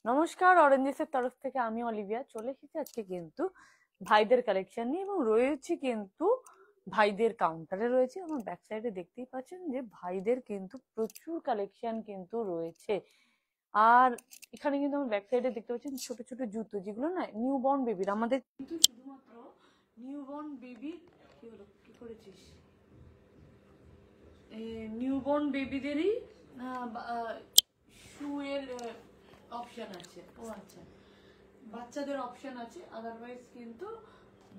নমস্কার, অরেঞ্জেসের তরফ থেকে আমি অলিভিয়া চলে এসেছি আজকে কিন্তু ভাইদের কালেকশন নিয়ে এবং রয়েছে কিন্তু ভাইদের কাউন্টারে রয়েছে। আমার ব্যাক সাইডে দেখতেই পাচ্ছেন যে ভাইদের কিন্তু প্রচুর কালেকশন কিন্তু রয়েছে। আর এখানে কিন্তু আমার ব্যাক সাইডে দেখতে পাচ্ছেন ছোট ছোট জুতো, যেগুলো না নিউবর্ন বেবির, আমাদের কিন্তু শুধুমাত্র নিউবর্ন বেবির। কি হলো, কি করেছিস? নিউবর্ন বেবিদেরই শুয়ের অপশন আছে। ও আচ্ছা, বাচ্চাদের অপশন আছে, আদারওয়াইজ কিন্তু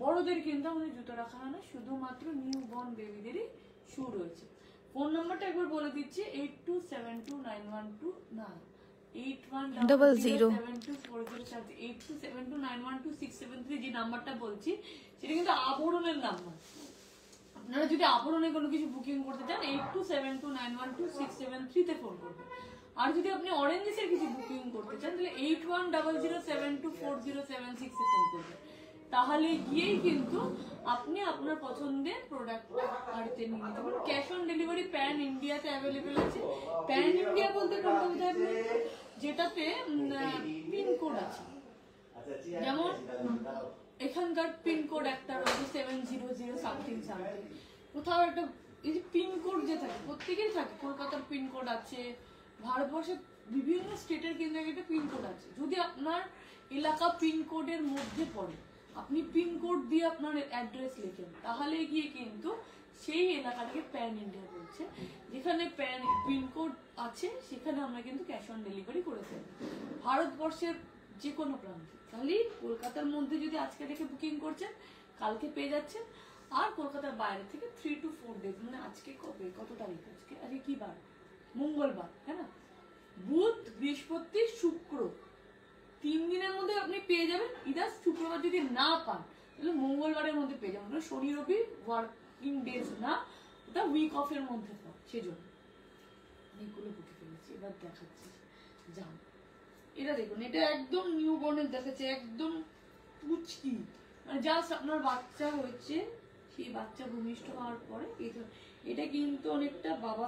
বড়দের কিন্তু আমাদের জুতো রাখা হয় না, শুধুমাত্র নিউবর্ন বেবিদেরই শু রয়েছে। ফোন নাম্বারটা একবার বলে দিচ্ছি, 82729112 না 8272912673, যে নাম্বারটা বলছি সেটা কিন্তু আবরণের নাম্বার। আপনারা যদি আবরণে কোনো কিছু বুকিং করতে চান 8272912673 তে ফোন করবেন। আর যদি আপনি অরেঞ্জেসের কিছু বুকিং করতে চান তাহলে 8100724076 এ ফোন করবেন। তাহলে গিয়েই কিন্তু আপনি আপনার পছন্দের প্রোডাক্টটা বাড়িতে নিয়ে নিতে পারেন। ক্যাশ অন ডেলিভারি প্যান ইন্ডিয়াতে অ্যাভেলেবেল আছে। প্যান ইন্ডিয়া বলতে কোনটা বোঝায়? যেটাতে পিনকোড আছে, যেমন এখানকার পিনকোড একটা রয়েছে 700 সামথিং সামথিং, কোথাও একটা এই যে পিনকোড যে থাকে প্রত্যেকের থাকে। কলকাতার পিনকোড আছে, ভারতবর্ষের বিভিন্ন স্টেটের কিন্তু একটা পিনকোড আছে। যদি আপনার এলাকা পিনকোডের মধ্যে পড়ে, আপনি পিনকোড দিয়ে আপনার অ্যাড্রেস লেখেন, তাহলে গিয়ে কিন্তু সেই এলাকাটাকে প্যান ইন্ডিয়া বলছে। যেখানে পিনকোড আছে সেখানে আমরা কিন্তু ক্যাশ অন ডেলিভারি করে থাকি ভারতবর্ষের যে কোনো প্রান্তে। তাহলে কলকাতার মধ্যে যদি আজকে থেকে বুকিং করছেন কালকে পেয়ে যাচ্ছেন। আর কলকাতার বাইরে থেকে 3 to 4 ডেজ, মানে আজকে কবে, কত তারিখ আজকে, আজকে কি বার? মঙ্গলবার, হ্যাঁ না? বুধ, বৃহস্পতি, শুক্র, 3 দিনের মধ্যে আপনি পেয়ে যাবেন। ইদার শুক্রবার যদি না পান তাহলে মঙ্গলবারের মধ্যে পেয়ে যাবেন। শনি রবি ওয়ার্কিং ডেজ না, ওটা উইক অফের মধ্যে পান। সেজন্য অনেকগুলো বুকে ফেলেছি, এবার দেখাচ্ছি যান। এটা দেখুন, এটা একদম নিউ বর্নের দেখাচ্ছে, একদম পুচকি, মানে জাস্ট আপনার বাচ্চা হয়েছে, সেই বাচ্চা ভূমিষ্ঠ হওয়ার পরে এটা কিন্তু অনেকটা বাবা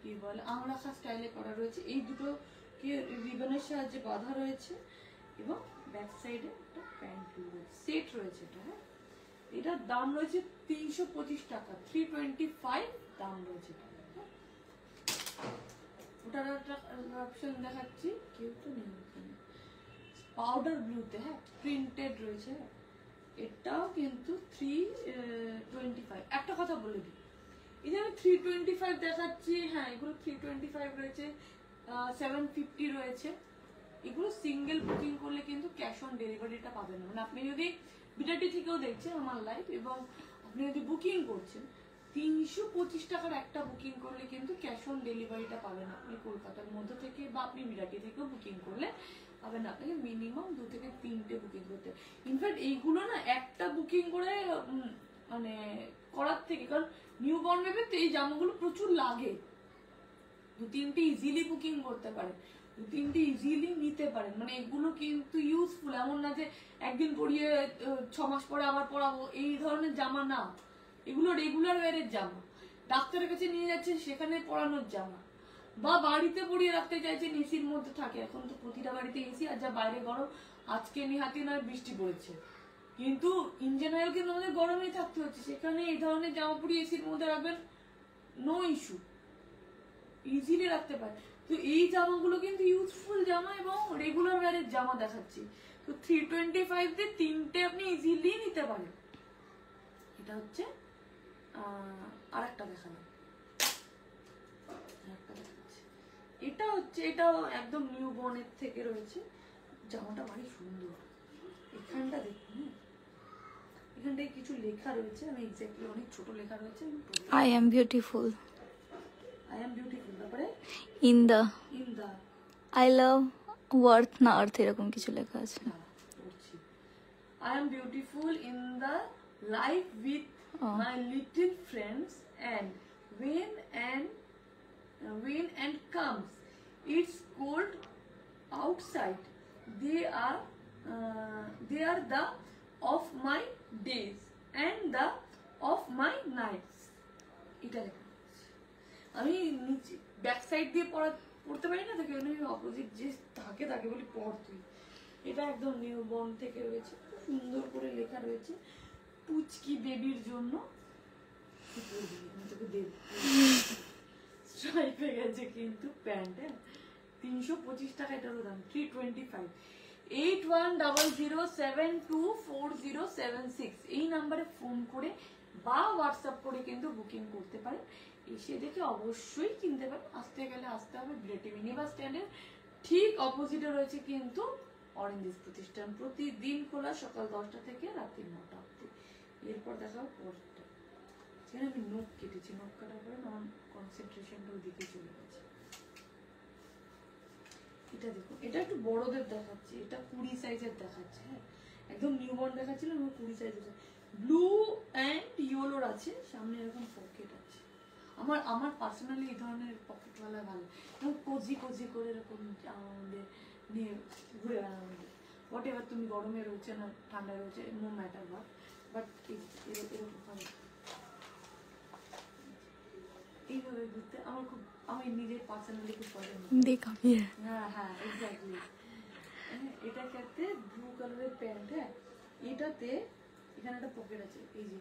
কি বলে আংরাখা স্টাইলে করা রয়েছে। এই দুটো কে রিবনের সাহায্যে বাঁধা রয়েছে এবং ব্যাক সাইডে একটা প্যান্ট সেট রয়েছে। এটা হ্যাঁ, এটার দাম রয়েছে 325 টাকা, 325 দাম রয়েছে। ওটার একটা অপশন দেখাচ্ছি, কেউ তো নেই ওখানে, পাউডার ব্লুতে, হ্যাঁ প্রিন্টেড রয়েছে। এটাও কিন্তু 325। একটা কথা বলে দিই, এই যে আমি 325 দেখাচ্ছি, হ্যাঁ এগুলো 325 রয়েছে, 750 রয়েছে। এগুলো সিঙ্গেল বুকিং করলে কিন্তু ক্যাশ অন ডেলিভারিটা পাবেন না। মানে আপনি যদি বিরাটি থেকেও দেখছেন আমার লাইভ এবং আপনি যদি বুকিং করছেন 325 টাকার একটা বুকিং করলে কিন্তু ক্যাশ অন ডেলিভারিটা পাবেন আপনি কলকাতার মধ্যে থেকে, বা আপনি বিরাটি থেকেও বুকিং করলে পাবেন। আপনাকে মিনিমাম 2 থেকে 3টে বুকিং করতে। ইনফ্যাক্ট এইগুলো না একটা বুকিং করে মানে করার থেকে, কারণ নিউ বর্ন বেবিতে এই জামাগুলো প্রচুর লাগে, 2-3টে ইজিলি বুকিং করতে পারেন, 2-3টে ইজিলি নিতে পারেন। মানে এগুলো কিন্তু ইউজফুল, এমন না যে একদিন পরিয়ে 6 মাস পরে আবার পরাবো, এই ধরনের জামা না। এগুলো রেগুলার ওয়ারের জামা, ডাক্তারের কাছে নিয়ে যাচ্ছেন সেখানে পরানোর জামা, বা বাড়িতে পরিয়ে রাখতে চাইছেন, এসির মধ্যে থাকে। এখন তো প্রতিটা বাড়িতে এসি, আর যা বাইরে গরম, আজকে নিহাতি নয় বৃষ্টি পড়েছে, কিন্তু ইন জেনারেল কিন্তু আমাদের গরমেই থাকতে হচ্ছে, সেখানে এই ধরনের জামা পরিয়ে এসির মধ্যে রাখবেন, নো ইস্যু, ইজিলি রাখতে পারে। তো এই জামাগুলো কিন্তু ইউজফুল জামা এবং রেগুলার ওয়ারের জামা দেখাচ্ছি। তো 325 দিয়ে 3টে আপনি ইজিলি নিতে পারেন। এটা হচ্ছে আর একটা দেখালাম, এটা হচ্ছে, এটাও একদম নিউ বর্নের থেকে রয়েছে। জামাটা ভারী সুন্দর, এখানটা দেখুন, এখানটায় কিছু লেখা রয়েছে, আমি এক্স্যাক্টলি অনেক ছোট লেখা রয়েছে, I am beautiful. I am beautiful, তারপরে in the I love worth না earth এরকম কিছু লেখা আছে। I am beautiful in the life with my little friends, and when comes it's cold outside, they are the of my days and the of my nights. এটা লেখা আমি নিচে back side দিয়ে পড়তে পারি না, তাকে অপোজিট যে থাকে তাকে বলি পড় তুই। এটা একদম নিউ বর্ন থেকে রয়েছে, খুব সুন্দর করে লেখা রয়েছে পুচকি বেবির জন্য। স্ট্রাইপ হয়ে গেছে কিন্তু প্যান্ট, হ্যাঁ 325 টাকা এটারও দাম, 325। 8100724076 এই নাম্বারে ফোন করে বা হোয়াটসঅ্যাপ করে কিন্তু বুকিং করতে পারেন। এসে দেখে অবশ্যই কিনতে পারেন। আসতে গেলে আসতে হবে ব্লেটি মিনি বাস স্ট্যান্ডের ঠিক অপোজিটে রয়েছে কিন্তু অরেঞ্জ প্রতিষ্ঠান, প্রতিদিন খোলা সকাল 10টা থেকে রাত্রি 9টা অবধি। এরপর দেখাবো পরেরটা, সেখানে আমি নখ কেটেছি, নখ কাটার পরে আমার কনসেন্ট্রেশনটা ওদিকে চলে গেছে। এটা দেখুন, এটা একটু বড়দের দেখাচ্ছে, এটা 20 সাইজের দেখাচ্ছে, হ্যাঁ একদম নিউবর্ন দেখাচ্ছিল, আমার 20 সাইজের। ব্লু অ্যান্ড ইয়েলোর আছে, সামনে এরকম পকেট আছে। আমার পার্সোনালি এই ধরনের পকেটওয়ালা ভালো, এরকম কোজি কোজি করে এরকম আমাদের নিয়ে ঘুরে বেড়ানো। হোয়াট এভার তুমি গরমে রয়েছে না ঠান্ডা রয়েছে, নো ম্যাটার বাট বাট এরকম ভালো এইভাবে ঘুরতে আমার খুব, আমি নিজের পার্সোনালি খুব পছন্দ। देखा भी है। হ্যাঁ হ্যাঁ এক্স্যাক্টলি। এটা একটা ব্লু কালারের প্যান্ট, হ্যাঁ এটাতে এখানে একটা পকেট আছে, এই যে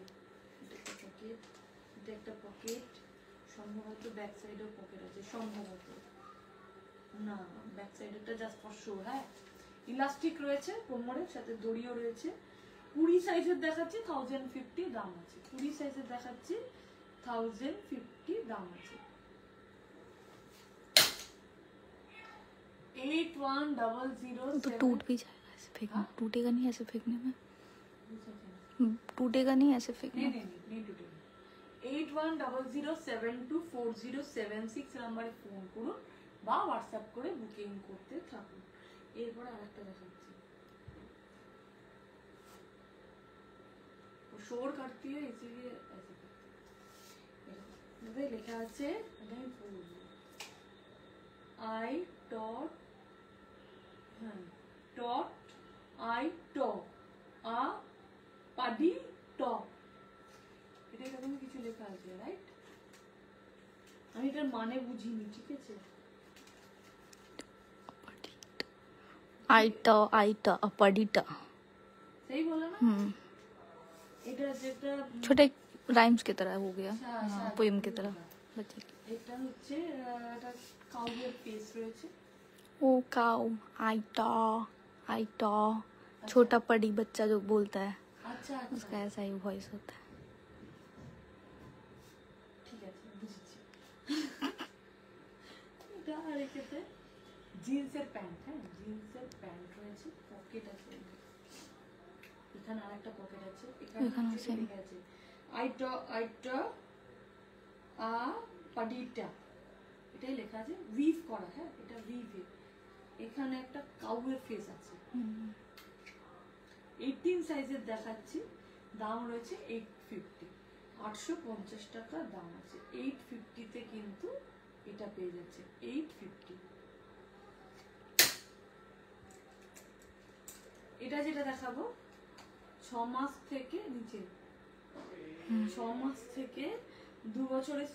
এটা একটা পকেট, এটা একটা পকেট, সম্ভবত ব্যাক সাইডেও পকেট আছে, সম্ভবত না ব্যাক সাইডেরটা জাস্ট ফর শো। হ্যাঁ ইলাস্টিক রয়েছে কোমরের সাথে, দড়িও রয়েছে। 20 সাইজের দেখাচ্ছি 1050 দাম আছে, 20 সাইজের দেখাচ্ছি 1050 দাম আছে। 8100 तो टूट भी जाएगा ऐसे फेंकने, टूटेगा नहीं ऐसे फेंकने में, टूटेगा नहीं ऐसे फेंकने में। नहीं टूटेगा। 8100724076 নাম্বারে ফোন করুন বা হোয়াটসঅ্যাপ করে বুকিং করতে থাকুন। এরপর আরেকটা দেখাচ্ছি, शोर करती है इसीलिए ऐसे करती है। लिखा আছে आई डॉट आई टॉप आ पाडी टॉप, এটা এরকম কিছু লেখা আছে রাইট। আমি এটার মানে বুঝিনি, ঠিক আছে। आईटा अपडिटा, सही बोला ना। এটা যেটা छोटे राइम्स की तरह हो गया, पोएम की तरह बच्चे की। এটা হচ্ছে একটা কাউয়ের ফেস রয়েছে, ओ काउ आईटा आईटा, छोटा पड़ी बच्चा जो बोलता है আচ্ছা उसका ऐसा ही वॉइस होता है। ঠিক আছে বুঝেছি। এটা আর এটাতে জিন্সের প্যান্ট, হ্যাঁ জিন্সের প্যান্ট রয়েছে, পকেট আছে, এখানে আরেকটা পকেট আছে, এখানে আছে লেখা আছে আইটা আইটা আ পাডিটা, এটাই লেখা আছে, উইভ করা, হ্যাঁ এটা উইভে। এখানে একটা কাউয়ের ফেস আছে। 18 সাইজের দেখাচ্ছি, দাম রয়েছে 850, 850 টাকা দাম আছে। 850 তে কিন্তু এটা পেয়ে যাচ্ছে, 850। এটা যেটা দেখাবো 6 মাস থেকে নিচে, 6 মাস থেকে 2 বছরের,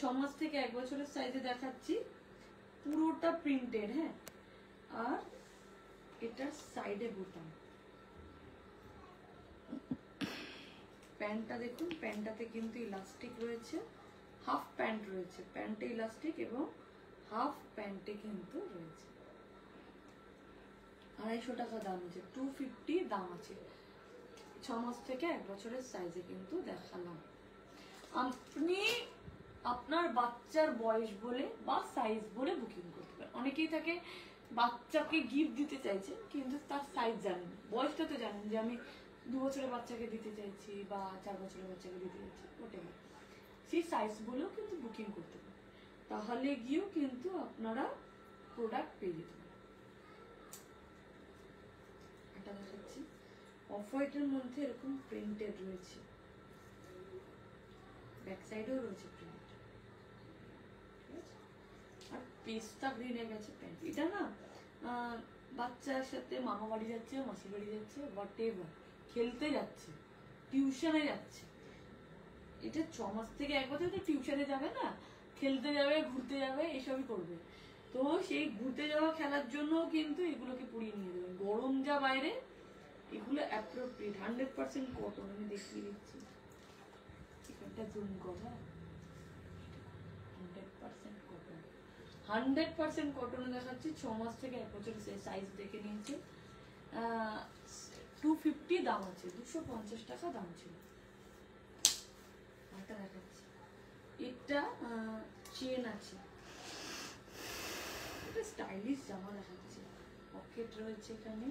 6 মাস থেকে 1 বছরের সাইজে দেখাচ্ছি, পুরোটা প্রিন্টেড, হ্যাঁ আর এটার সাইডে বোতাম। প্যান্টটা দেখুন, প্যান্টটাতে কিন্তু ইলাস্টিক রয়েছে, হাফ প্যান্ট রয়েছে, প্যান্টে ইলাস্টিক এবং হাফ প্যান্টে কিন্তু রয়েছে। 250 টাকা দাম আছে, 250 দাম আছে। 6 মাস থেকে 1 বছরের সাইজে কিন্তু দেখালাম। আপনি আপনার বাচ্চার বয়স বলে বা সাইজ বলে বুকিং করতে পারেন। অনেকেই থাকে বাচ্চাকে গিফট দিতে চাইছে কিন্তু তার সাইজ জানেন, বয়সটা তো জানেন যে আমি 2 বছরের বাচ্চাকে দিতে চাইছি বা 4 বছরের বাচ্চাকে দিতে চাইছি, হোয়াটএভার, সেই সাইজ বলেও কিন্তু বুকিং করতে পারেন। তাহলে গিয়েও কিন্তু আপনারা প্রোডাক্ট পেয়ে যেতে পারেন। এটা দেখাচ্ছি, অফ হোয়াইটের মধ্যে এরকম প্রিন্টেড রয়েছে, ব্যাক সাইডেও রয়েছে প্রিন্ট, আর পেস্তা গ্রিনে গেছে প্যান্ট। এটা না বাচ্চার সাথে মামা বাড়ি যাচ্ছে, মাসি বাড়ি যাচ্ছে, হোয়াটএভার, খেলতে যাচ্ছে, টিউশনে যাচ্ছে। এটা 6 মাস থেকে 1 বছর তো টিউশনে যাবে না, খেলতে যাবে, ঘুরতে যাবে, এসবই করবে। তো সেই ঘুরতে যাওয়া খেলার জন্য কিন্তু এগুলোকে পুড়িয়ে নিয়ে যাবেন। গরম যা বাইরে, এগুলো অ্যাপ্রোপ্রিয়েট 100% কটন। আমি দেখিয়ে দিচ্ছি, এখানটা জুম করা 100% কটন। 100% কটন দেখাচ্ছি। 6 মাস থেকে 1 বছরের সাইজ দেখে নিয়েছি। 250 দাম আছে, 250 টাকা দাম ছিল। এটা দেখাচ্ছি, এটা চেন আছে, এটা স্টাইলিশ জামা দেখাচ্ছে। পকেট রয়েছে এখানে,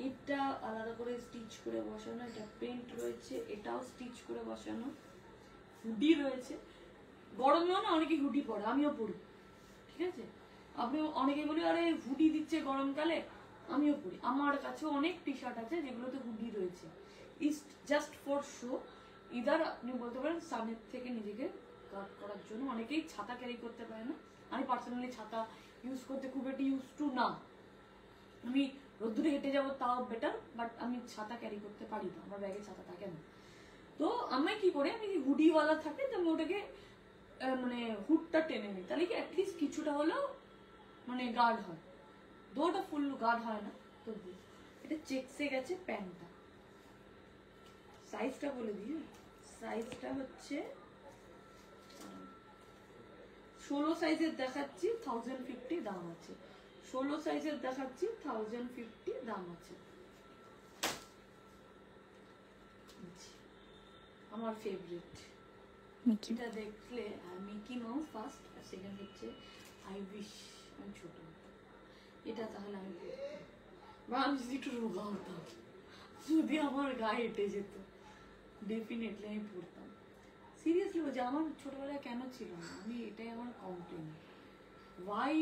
এটা আলাদা করে স্টিচ করে বসানো, এটা প্রিন্ট রয়েছে, এটাও স্টিচ করে বসানো। হুডি রয়েছে, গরমেও না অনেকে হুডি পরে, আমিও পরি, ঠিক আছে। আপনি অনেকে বলি আরে হুডি দিচ্ছে গরমকালে, আমিও পরি। আমার কাছে অনেক টি শার্ট আছে যেগুলোতে হুডি রয়েছে, ইস জাস্ট ফর শো। ইদার আপনি বলতে পারেন সানের থেকে নিজেকে গার্ড করার জন্য। অনেকেই ছাতা ক্যারি করতে পারে না, আমি পার্সোনালি ছাতা ইউজ করতে খুব একটা ইউজ টু না। আমি রোদ্দুরে হেঁটে যাবো তাও বেটার, বাট আমি ছাতা ক্যারি করতে পারি না, আমার ব্যাগে ছাতা থাকে না। তো আমি কি করে, আমি হুডিওয়ালা থাকে তো আমি ওটাকে মানে হুডটা টেনে নিই, তাহলে কি অ্যাটলিস্ট কিছুটা হলেও মানে গার্ড হয়। ওটা ফুল গার্ড হয় না তবু। এটা চেকসে গেছে প্যান্টটা, সাইজটা বলে দিই। সাইজটা হচ্ছে 16 সাইজের দেখাচ্ছি, 1050 দাম আছে। 16 সাইজের দেখাচ্ছি, 1050 দাম আছে। আমার ফেভারিট এটা দেখলে, মিকি মাউস ফার্স্ট, আর সেকেন্ড হচ্ছে আই উইশ আমি ছোট হতাম। এটা তাহলে আমি বা আমি যদি একটু রোগা হতাম, যদি আমার গায়ে হেঁটে যেত, ডেফিনেটলি আমি পড়তাম। সিরিয়াসলি বলছি, আমার ছোটবেলায় কেন ছিল না, আমি এটাই আমার কমপ্লেন। ওয়াই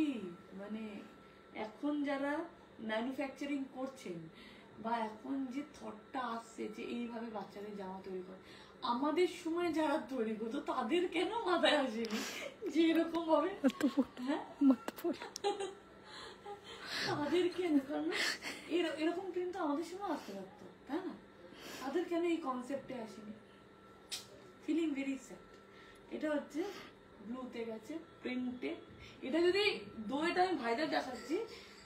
মানে এখন যারা ম্যানুফ্যাকচারিং করছেন বা এখন যে থটটা আসছে যে এইভাবে বাচ্চাদের জামা তৈরি করে, আমাদের সময় যারা তৈরি করতো তাদের কেন মাথায় আসেনি যে এরকম হবে? হ্যাঁ, তাদের কেন? কারণ এরকম কিন্তু আমাদের সময় আসতে পারতো, তাই না? তাদের কেন এই কনসেপ্টে আসেনি? Feeling very sad. এটা হচ্ছে ব্লুতে গেছে, প্রিন্টে। এটা যদি এটা আমি ভাইদের দেখাচ্ছি,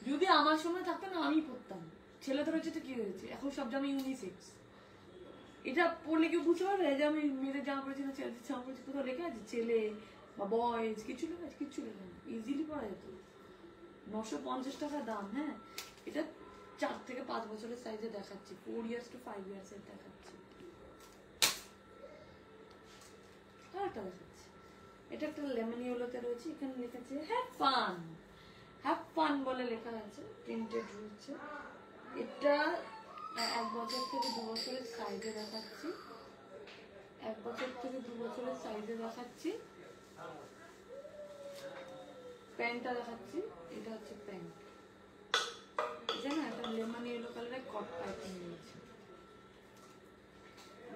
যদি আমার সময় থাকতো না আমি পরতাম। ছেলেদের হচ্ছে তো কি হয়েছে, এখন সব জামা ইউনিসেক্স। এটা পরলে কেউ বুঝতে পারবে যে আমি মেয়েদের জামা পরেছি না ছেলেদের জামা পরেছি? কোথাও লেখা আছে ছেলে বা বয়েজ? কিছু লেখা আছে? কিচ্ছু লেখা নেই, ইজিলি পরা যেত। 950 টাকা দাম। হ্যাঁ, এটা 4 থেকে 5 বছরের সাইজে দেখাচ্ছি, 4 years to 5 years এর দেখাচ্ছি। আরেকটা দেখাচ্ছি, এটা একটা লেমন ইয়েলোতে রয়েছে, এখানে লেখা আছে হ্যাভ ফান। হ্যাভ ফান বলে লেখা আছে, প্রিন্টেড রয়েছে। এটা 1 বছর থেকে 2 বছরের সাইজে দেখাচ্ছি, 1 বছর থেকে 2 বছরের সাইজে দেখাচ্ছি। প্যান্টটা দেখাচ্ছি, এটা হচ্ছে প্যান্ট। এটা না একটা লেমন ইয়েলো কালারের কট প্যান্ট নিয়েছে।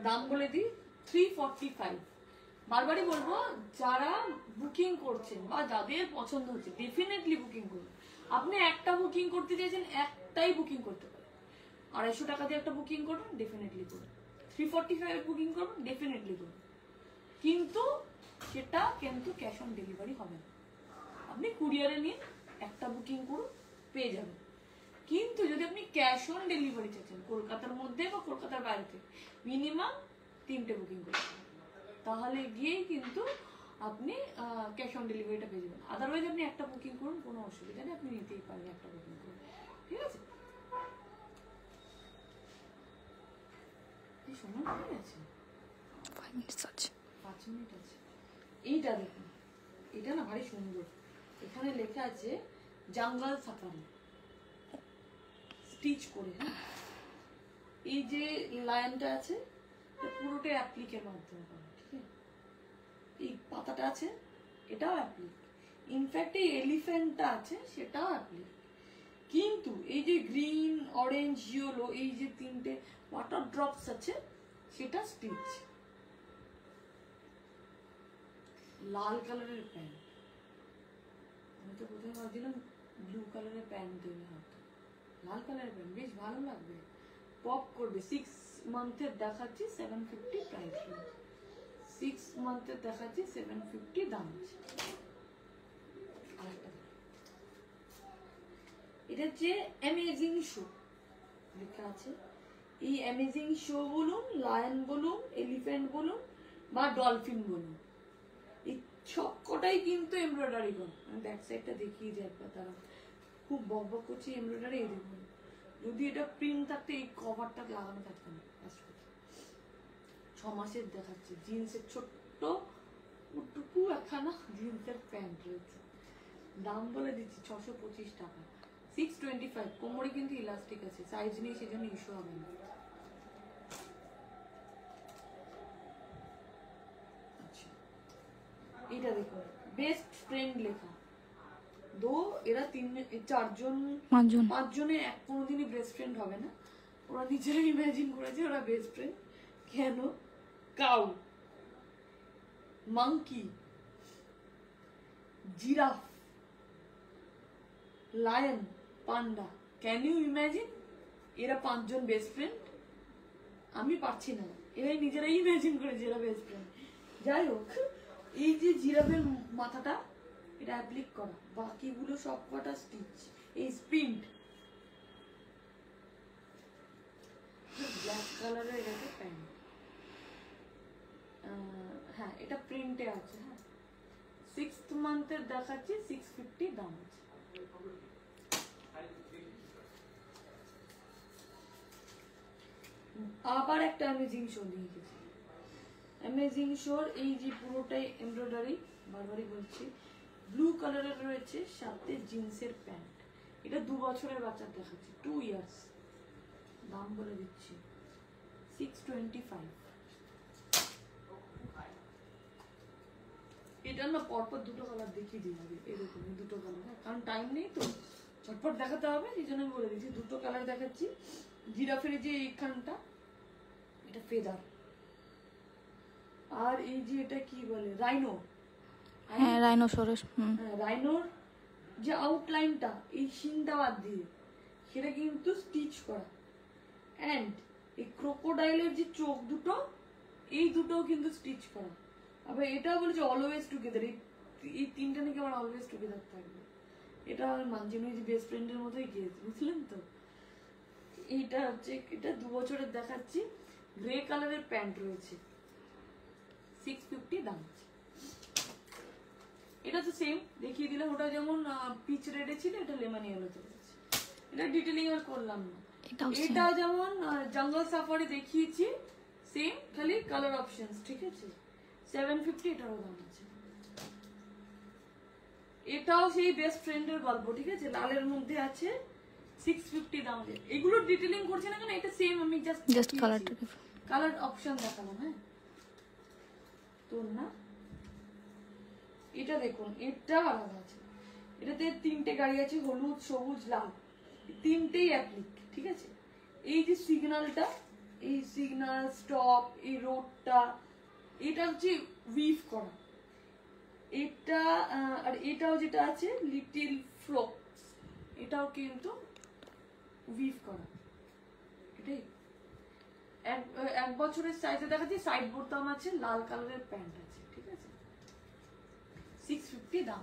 দাম বলে দিই 345। বারবারই বলবো, যারা বুকিং করছেন বা যাদের পছন্দ হচ্ছে ডেফিনেটলি বুকিং করুন। আপনি একটা বুকিং করতে চাইছেন, একটাই বুকিং করতে পারেন। 250 টাকা দিয়ে একটা বুকিং করুন, ডেফিনেটলি করুন। 345 বুকিং করুন, ডেফিনেটলি করুন। কিন্তু সেটা কিন্তু ক্যাশ অন ডেলিভারি হবে না। আপনি কুরিয়ারে নিয়ে একটা বুকিং করুন, পেয়ে যাবেন। কিন্তু যদি আপনি ক্যাশ অন ডেলিভারি চাইছেন কলকাতার মধ্যে বা কলকাতার বাইরে, মিনিমাম 3টে বুকিং করতে হবে, তাহলে গিয়েই কিন্তু আপনি ক্যাশ অন ডেলিভারিটা পেয়ে যাবেন। আদারওয়াইজ আপনি একটা বুকিং করুন, কোনো অসুবিধা নেই, আপনি নিতেই পারবেন একটা বুকিং করুন, ঠিক আছে? এই সময় হয়ে গেছে, 5 minutes আছে, 5 মিনিট আছে। এইটা দেখুন, এটা না ভারী সুন্দর। এখানে লেখা আছে জঙ্গল সাফারি, স্টিচ করে। হ্যাঁ, এই যে লাইনটা আছে পুরোটাই অ্যাপ্লিকের মাধ্যমে করা, ঠিক আছে? এই পাতাটা আছে, এটাও অ্যাপ্লিক। ইনফ্যাক্ট এই এলিফ্যান্টটা আছে, সেটাও অ্যাপ্লিক। কিন্তু এই যে গ্রিন, অরেঞ্জ, ইয়েলো, এই যে 3টে ওয়াটার ড্রপস আছে, সেটা স্টিচ। লাল কালারের প্যান্ট, আমি তো প্রথমে ভাবছিলাম ব্লু কালারের প্যান্ট দেবে হয়তো, লাল কালারের প্যান্ট বেশ ভালো লাগবে, পপ করবে। 6 মান্থের দেখাচ্ছি 750 প্রাইস, 6 মান্থের দেখাচ্ছি 750 দাম আছে। এটা হচ্ছে অ্যামেজিং শো লেখা আছে। এই অ্যামেজিং শো বলুন, লায়ন বলুন, এলিফ্যান্ট বলুন বা ডলফিন বলুন, এই সবকটাই কিন্তু এমব্রয়ডারি করা। আমি ব্যাক সাইডটা দেখিয়ে দিই একবার, তারা খুব বক বক করছে এমব্রয়ডারি। এই দেখুন, যদি এটা প্রিন্ট থাকতো এই কভারটা লাগানো থাকতো না। 6 মাসের দেখাচ্ছে, জিন্সের ছোট্ট টুকু একখানা জিন্সের প্যান্ট রয়েছে। দাম বলে দিচ্ছি 625 টাকা, 625। কোমরে কিন্তু ইলাস্টিক আছে, সাইজ নেই সেজন্য ইস্যু হবে না। আচ্ছা, এটা দেখুন, বেস্ট ফ্রেন্ড লেখা। দো এরা 4জন 5 জনে কোনোদিনই বেস্ট ফ্রেন্ড হবে না, ওরা নিজেরা ইমাজিন করেছে ওরা বেস্ট ফ্রেন্ড। কেন? Cow, monkey, giraffe, lion, panda. Can you imagine? এরা 5 জন বেস্ট ফ্রেন্ড। আমি পারছি না, এরাই নিজেরাই ইমাজিন করেছে এরা বেস্ট ফ্রেন্ড। যাই হোক, এই যে জিরাফের মাথাটা এটা অ্যাপ্লিক করা, বাকিগুলো সব কটা স্টিচ। এই প্রিন্ট ব্ল্যাক কালারের এটা প্যান্ট। হ্যাঁ, এটা প্রিন্টে আছে। হ্যাঁ, 6th মান্থের দেখাচ্ছি, 650 দাম আছে। আবার একটা অ্যামেজিং শো দিয়ে গেছি। অ্যামেজিং শোর এই যে পুরোটাই এমব্রয়ডারি, বারবারই বলছি। ব্লু কালারের রয়েছে, সাথে জিন্সের প্যান্ট। এটা 2 বছরের বাচ্চার দেখাচ্ছি, 2 ইয়ার্স। দাম বলে দিচ্ছি 625। এটা না পরপর দুটো কালার দেখিয়ে দিই আগে। এরকম দুটো কালার, হ্যাঁ, কারণ টাইম নেই তো, চটপট দেখাতে হবে, এই জন্য আমি বলে দিচ্ছি। দুটো কালার দেখাচ্ছি। জিরাফের যে এইখানটা এটা ফেদার, আর এই যে এটা কি বলে, রাইনো। হ্যাঁ, রাইনোসরাস। হ্যাঁ, রাইনোর যে আউটলাইনটা এই শিংটা বাদ দিয়ে সেটা কিন্তু স্টিচ করা। অ্যান্ড এই ক্রোকোডাইলের যে চোখ দুটো, এই দুটোও কিন্তু স্টিচ করা। আবার এটাও বলেছে অলওয়েজ টুগেদার। এই 3টা নাকি আমার অলওয়েজ টুগেদার থাকবে। এটা আমার মানজিনুই যে বেস্ট ফ্রেন্ডের মতোই গিয়েছে, বুঝলেন তো। এইটা হচ্ছে, এটা 2 বছরের দেখাচ্ছি। গ্রে কালারের প্যান্ট রয়েছে, 650 দাম আছে। এটা তো সেম দেখিয়ে দিলাম, ওটা যেমন পিচ রেডে ছিল, এটা লেমন ইয়েলোতে রয়েছে। এটা ডিটেইলিং আর করলাম না। এটা যেমন জঙ্গল সাফারি দেখিয়েছি, সেম, খালি কালার অপশনস, ঠিক আছে। 750 এটারও দাম আছে। এটাও সেই বেস্ট ফ্রেন্ডের গল্প, ঠিক আছে, লালের মধ্যে আছে, 650 দাম আছে। এগুলো ডিটেইলিং করছি না কেন, এটা সেম, আমি জাস্ট কালার অপশন দেখালাম। হ্যাঁ, তো না, এটা দেখুন, এটা আলাদা আছে। এটাতে 3টে গাড়ি আছে, হলুদ, সবুজ, লাল, 3টেই অ্যাপ্লিক, ঠিক আছে। এই যে সিগন্যালটা, এই সিগন্যাল, স্টপ, এই রোডটা, এটা হচ্ছে উইভ করা। এটা আর এটাও যেটা আছে লিটিল ফ্লক্স, এটাও কিন্তু উইভ করা। এটাই 1 বছরের সাইজে দেখাচ্ছি। সাইড বোতাম আছে, লাল কালারের প্যান্ট আছে, ঠিক আছে। 650 দাম।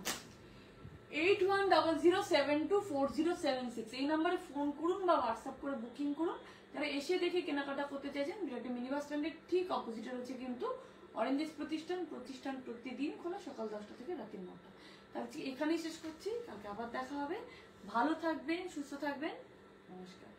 8100724076 এই নাম্বারে ফোন করুন বা হোয়াটসঅ্যাপ করে বুকিং করুন। যারা এসে দেখে কেনাকাটা করতে চাইছেন, বিরাটি মিনি বাস স্ট্যান্ডের ঠিক অপোজিটে রয়েছে কিন্তু অরেঞ্জেস প্রতিষ্ঠান। প্রতিদিন খোলা, সকাল 10টা থেকে রাতে 9টা। তার এখানেই শেষ করছি, কালকে আবার দেখা হবে। ভালো থাকবেন, সুস্থ থাকবেন, নমস্কার।